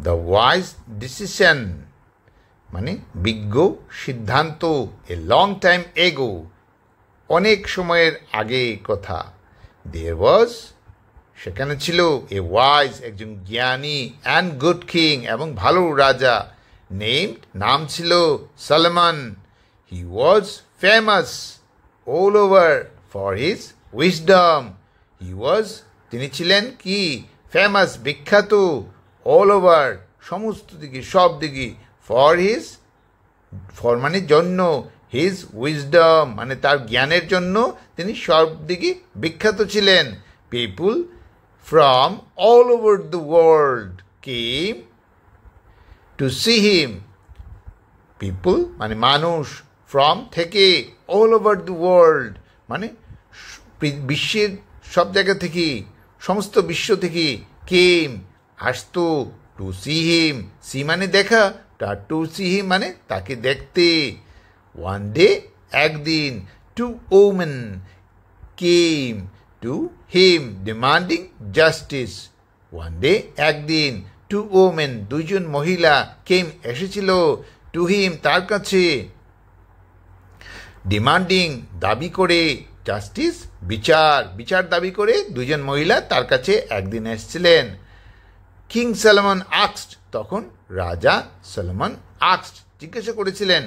The wise decision মানে বিজ্ঞ সিদ্ধান্ত, এ লং টাইম এগো অনেক সময়ের আগে কথা। দেয়ার ওয়াজ সেখানে ছিল এ ওয়াইজ একজন জ্ঞানী অ্যান্ড গুড কিং এবং ভালো রাজা, নেমড নাম ছিল Solomon. He was famous all over for his wisdom. He was তিনি ছিলেন কি ফেমাস বিখ্যাত, অল ওভার সমস্ত দিকে সব দিকে, ফর মানে জন্য, হিজ উইজডম মানে তার জ্ঞানের জন্য তিনি সব দিকে বিখ্যাত ছিলেন। পিপুল from all over the world came to see him. People মানে মানুষ, from থেকে, all over the world মানে বিশ্বের সব জায়গা থেকে, সমস্ত বিশ্ব থেকে, came আসতো, to see him, see মানে দেখা, to see him মানে তাকে দেখতে। one day একদিন, two women came to him demanding justice. one day একদিন, two women দুইজন মহিলা came এসেছিল, to him তার কাছে, demanding দাবি করে, justice বিচার দাবি করে দুইজন মহিলা তার কাছে একদিন এসেছিলেন। King Solomon asked তখন রাজা সলোমন asked জিজ্ঞাসা করেছিলেন,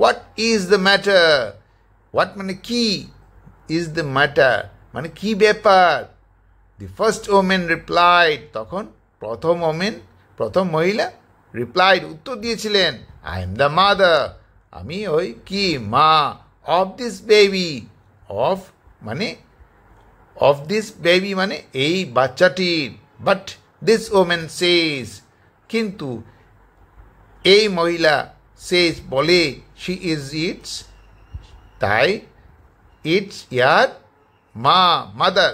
what is the matter? what মানে কি, is the matter মানে কি ব্যাপার? The first woman replied তখন প্রথম মহিলা replied উত্তর দিয়েছিলেন, I am the mother আমি ওই কি মা, of this baby, of this baby মানে এই বাচ্চাটির। but this woman says কিন্তু এই মহিলা says বলে, she is its তাই its ইয়ার মা, mother.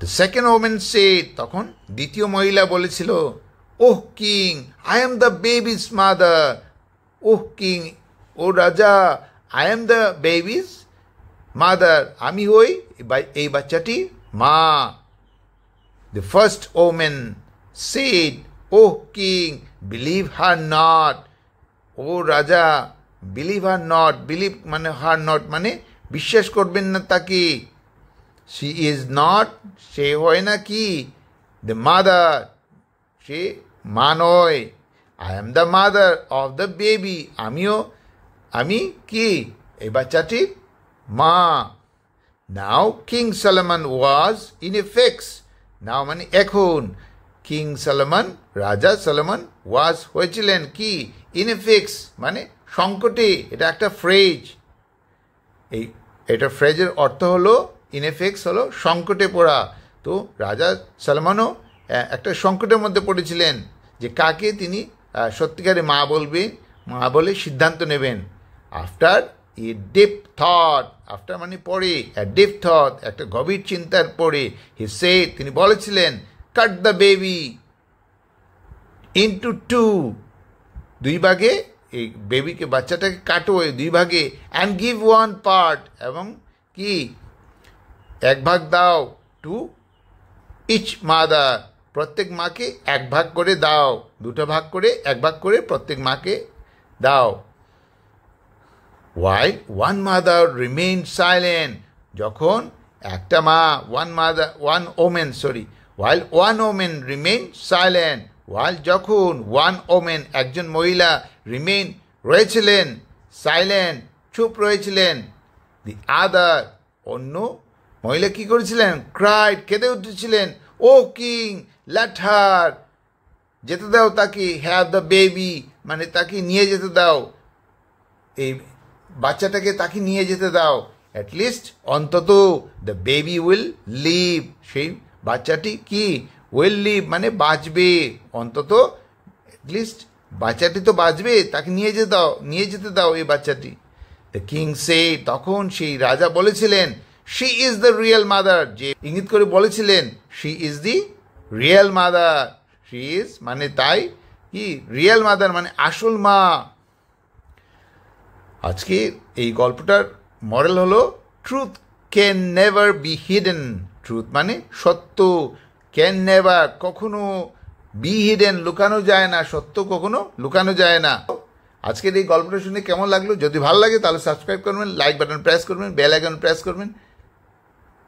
The second woman said তখন দ্বিতীয় মহিলা বলেছিল, oh king, I am the baby's mother. oh king, ও রাজা, I am the baby's mother আমি হই এই বাচ্চাটির মা। The first woman said, oh king, believe her not. ও রাজা, believe her not, believe মানে her not মানে বিশ্বাস করবেন না তাকে। she is not সে হয় না কি, the mother সে মা নয়। I am the mother of the baby আমি কি এই বাচ্চাটির মা। now King Solomon was in a fix. now মানে এখন, King Solomon রাজা সলোমন was হয়েছিলেন কি in a fix মানে সংকটে। এটা একটা ফ্রেজ, এটা ফ্রেজের অর্থ হলো in a fix হলো সংকটে পড়া। তো রাজা সলোমনও একটা সংকটের মধ্যে পড়েছিলেন যে কাকে তিনি সত্যিকারে মা বলে সিদ্ধান্ত নেবেন। After a deep thought, after মানে পরে, এ ডিপ থট একটা গভীর চিন্তার পরে, হি সেড তিনি বলেছিলেন, cut the baby into two দুই ভাগে, এই বেবিকে বাচ্চাটাকে কাটো দুই ভাগে, অ্যান্ড গিভ ওয়ান পার্ট এবং কি এক ভাগ দাও, টু ইচ মাদার প্রত্যেক মাকে এক ভাগ করে দাও, দুটো ভাগ করে এক ভাগ করে প্রত্যেক মাকে দাও। while one mother remained silent যখন একটা মা one woman remained silent, while যখন one woman একজন মহিলা remain রয়েছিলেন silent চুপ রয়েছিলেন, the other অন্য মহিলা কি করেছিলেন, cried কেঁদে উঠেছিলেন, ও কিং let her যেতে দাও তাকে, have the baby মানে তাকে নিয়ে যেতে দাও, এই বাচ্চাটাকে তাকে নিয়ে যেতে দাও, at least অন্তত the baby will live সেই বাচ্চাটি কি will live মানে বাঁচবে, অন্তত at least বাচ্চাটি তো বাঁচবে, তাকে নিয়ে যেতে দাও এই বাচ্চাটি। the king said তখন সেই রাজা বলেছিলেন, she is the real mother যে ইঙ্গিত করে বলেছিলেন she is the real mother, she is মানে তাই কি real mother মানে আসল মা। আজকে এই গল্পটার মরাল হলো truth can never be hidden, truth মানে সত্য ক্যান নেভার, কখনো বি হিডেন, লুকানো যায় না, সত্য কখনো লুকানো যায় না। আজকের এই গল্পটা শুনে কেমন লাগলো? যদি ভালো লাগে তাহলে সাবস্ক্রাইব করবেন, লাইক বাটন প্রেস করবেন, বেল আইকন প্রেস করবেন।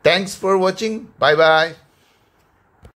Thanks for watching, bye bye.